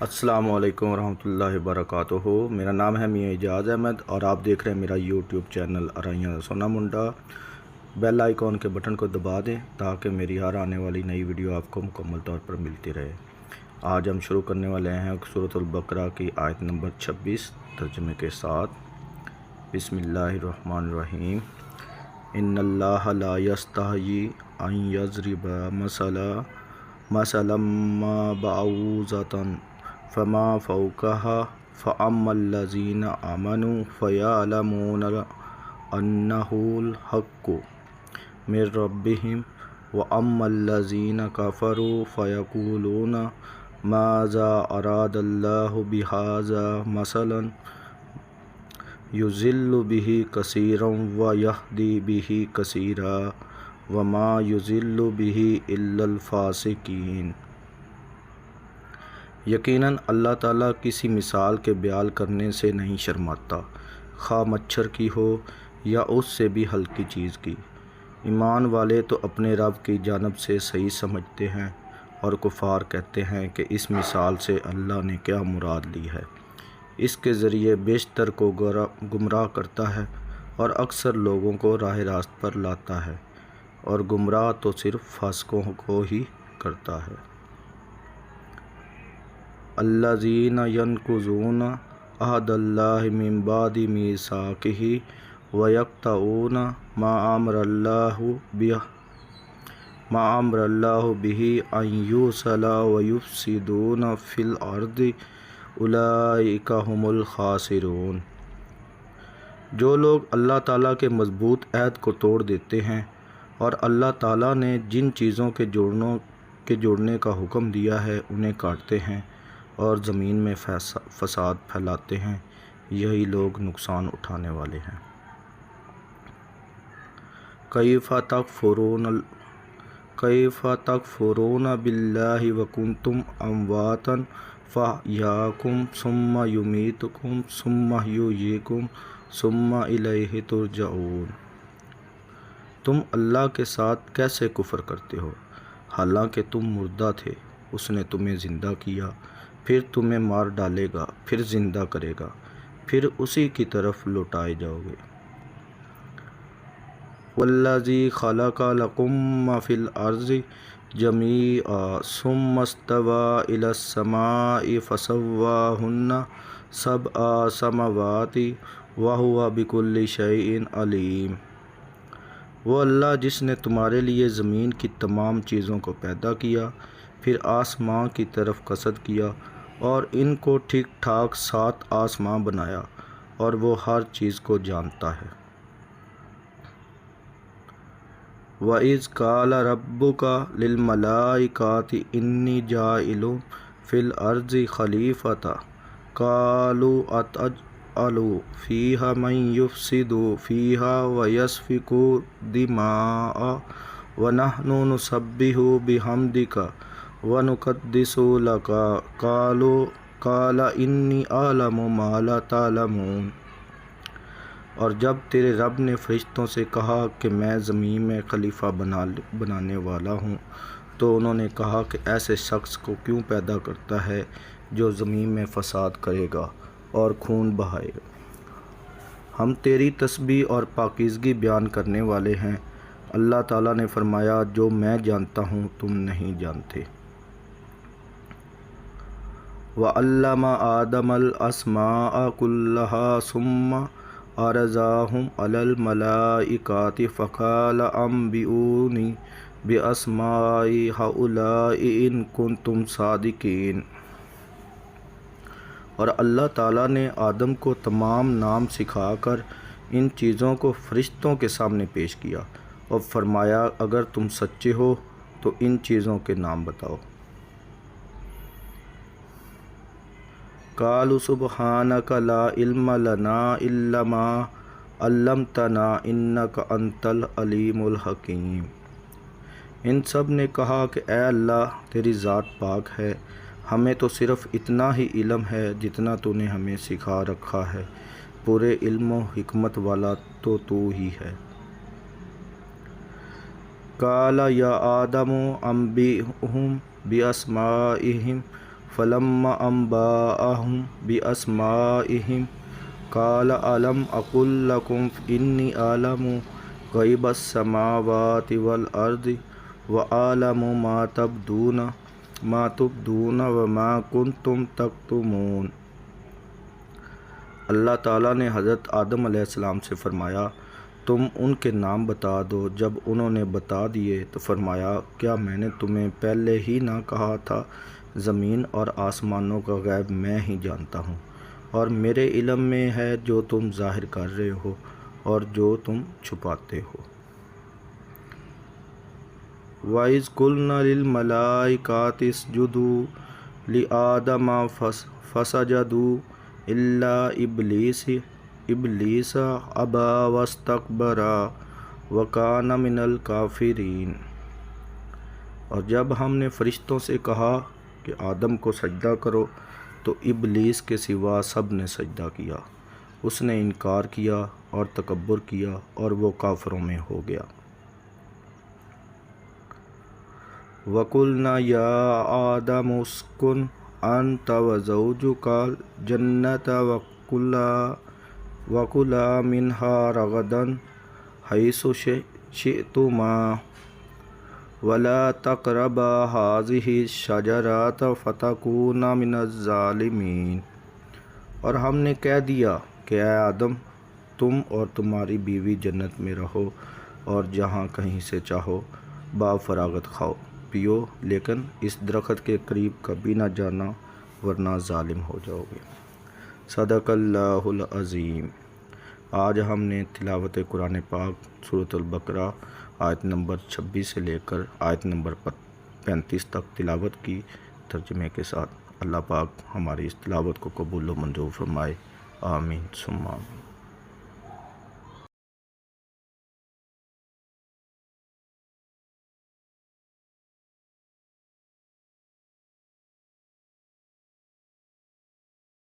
السلام علیکم ورحمۃ اللہ وبرکاتہ۔ میرا نام ہے میاں اعجاز احمد اور آپ دیکھ رہے ہیں میرا یوٹیوب چینل ارائیاں سونا منڈا۔ بیل آئیکن کے بٹن کو دبا دیں تاکہ میری ہر آنے والی نئی ویڈیو آپ کو مکمل طور پر ملتی رہے۔ آج ہم شروع کرنے والے ہیں سورۃ البقرہ کی آیت نمبر 26 ترجمے کے ساتھ۔ بسم اللہ الرحمن الرحیم۔ ان اللہ لا یستحیی ان یضرب مثلا ما بعوضۃ فما فوقها فأما الذین آمنوا فیعلمون انہ الحق من ربہم وأما الذین کفروا فیقولون ماذا اراد اللہ بہذا مثلا یضل بہ کثیرا ویہدی بہ کثیرا وما یضل بہ الا الفاسقین۔ یقیناً اللہ تعالیٰ کسی مثال کے بیان کرنے سے نہیں شرماتا، خواہ مچھر کی ہو یا اس سے بھی ہلکی چیز کی۔ ایمان والے تو اپنے رب کی جانب سے صحیح سمجھتے ہیں اور کفار کہتے ہیں کہ اس مثال سے اللہ نے کیا مراد لی ہے۔ اس کے ذریعے بیشتر کو گمراہ کرتا ہے اور اکثر لوگوں کو راہ راست پر لاتا ہے، اور گمراہ تو صرف فاسقوں کو ہی کرتا ہے۔ الذین ینقضون عہد اللہ من بعد میثاقہ ویقطعون ما امر اللہ بہ ان یوصل ویفسدون فی الارض اولئک هم الخاسرون۔ جو لوگ اللہ تعالیٰ کے مضبوط عہد کو توڑ دیتے ہیں اور اللہ تعالیٰ نے جن چیزوں کے جوڑنے کا حکم دیا ہے انہیں کاٹتے ہیں اور زمین میں فساد پھیلاتے ہیں، یہی لوگ نقصان اٹھانے والے ہیں۔ کیف تکفرون باللہ وکنتم امواتا فاحیاکم ثم یمیتکم ثم یحییکم ثم الیہ ترجعون۔ تم اللہ کے ساتھ کیسے کفر کرتے ہو حالانکہ تم مردہ تھے، اس نے تمہیں زندہ کیا، پھر تمہیں مار ڈالے گا، پھر زندہ کرے گا، پھر اسی کی طرف لوٹائے جاؤ گے۔ والذی خلق لکم ما فی الارض جمیعا ثم استوی الی السماء فسواہن سبع سماوات وہو بکل شیء علیم۔ وہ اللہ جس نے تمہارے لیے زمین کی تمام چیزوں کو پیدا کیا، پھر آسمان کی طرف قصد کیا اور ان کو ٹھیک ٹھاک 7 آسمان بنایا، اور وہ ہر چیز کو جانتا ہے۔ وَإِذْ قَالَ رَبُّكَ لِلْمَلَائِكَةِ إِنِّي جَاعِلٌ فِي الْأَرْضِ خَلِيفَةً قَالُوا أَتَجْعَلُ فِيهَا مَن يُفْسِدُ فِيهَا وَيَسْفِكُ الدِّمَاءَ وَنَحْنُ نُسَبِّحُ بِحَمْدِكَ وَنُقَدِّسُ لَكَ قَالَ إِنِّي أَعْلَمُ مَا لَا تَعْلَمُونَ۔ اور جب تیرے رب نے فرشتوں سے کہا کہ میں زمین میں خلیفہ بنانے والا ہوں، تو انہوں نے کہا کہ ایسے شخص کو کیوں پیدا کرتا ہے جو زمین میں فساد کرے گا اور خون بہائے گا۔ ہم تیری تسبیح اور پاکیزگی بیان کرنے والے ہیں۔ اللہ تعالیٰ نے فرمایا، جو میں جانتا ہوں تم نہیں جانتے۔ وَعَلَّمَ آدَمَ الْأَسْمَاءَ كُلَّهَا ثُمَّ عَرَضَهُمْ عَلَى الْمَلَائِكَةِ فَقَالَ أَنبِئُونِي بِأَسْمَاءِ هَؤُلَاءِ إِن كُنتُمْ صَادِقِينَ۔ اور اللہ تعالیٰ نے آدم کو تمام نام سکھا کر ان چیزوں کو فرشتوں کے سامنے پیش کیا اور فرمایا، اگر تم سچے ہو تو ان چیزوں کے نام بتاؤ۔ قالوا سبحانک لا علم لنا الا ما علمتنا انک انت العلیم الحکیم۔ ان سب نے کہا کہ اے اللہ، تیری ذات پاک ہے، ہمیں تو صرف اتنا ہی علم ہے جتنا تو نے ہمیں سکھا رکھا ہے، پورے علم و حکمت والا تو ہی ہے۔ قال یا آدم انبئہم باسمائہم فلما انبأهم بأسمائهم قال ألم أقل لكم إني أعلم غیب السماوات والارض وأعلم ما تبدون وما کنتم تکتمون۔ اللہ تعالیٰ نے حضرت آدم علیہ السلام سے فرمایا تم ان کے نام بتا دو۔ جب انہوں نے بتا دیے تو فرمایا کیا میں نے تمہیں پہلے ہی نہ کہا تھا زمین اور آسمانوں کا غیب میں ہی جانتا ہوں، اور میرے علم میں ہے جو تم ظاہر کر رہے ہو اور جو تم چھپاتے ہو۔ وَإِذْ قُلْنَا لِلْمَلَائِكَةِ اسْجُدُوا لِآدَمَ فَسَجَدُوا إِلَّا إِبْلِيسَ أَبَىٰ وَاسْتَكْبَرَ وَكَانَ مِنَ الْكَافِرِينَ۔ اور جب ہم نے فرشتوں سے کہا کہ آدم کو سجدہ کرو تو ابلیس کے سوا سب نے سجدہ کیا، اس نے انکار کیا اور تکبر کیا اور وہ کافروں میں ہو گیا۔ وَقُلْنَا يَا آدَمُ اسْكُنْ أَنْتَ وَزَوْجُكَ الْجَنَّةَ وَكُلَا مِنْهَا رَغَدًا حَيْثُ شِئْتُمَا وَلَا تَقْرَبَا هَٰذِهِ الشَّجَرَةَ فَتَكُونَا مِنَ الظَّالِمِينَ۔ اور ہم نے کہہ دیا کہ اے آدم تم اور تمہاری بیوی جنت میں رہو اور جہاں کہیں سے چاہو بافراغت کھاؤ پیو، لیکن اس درخت کے قریب کبھی نہ جانا ورنہ ظالم ہو جاؤ گے۔ صدق اللہ العظیم۔ آج ہم نے تلاوت قرآن پاک سورۃ البقرہ آیت نمبر 26 سے لے کر آیت نمبر 35 تک تلاوت کی ترجمے کے ساتھ۔ اللہ پاک ہماری اس تلاوت کو قبول و منظور فرمائے، آمین ثم آمین۔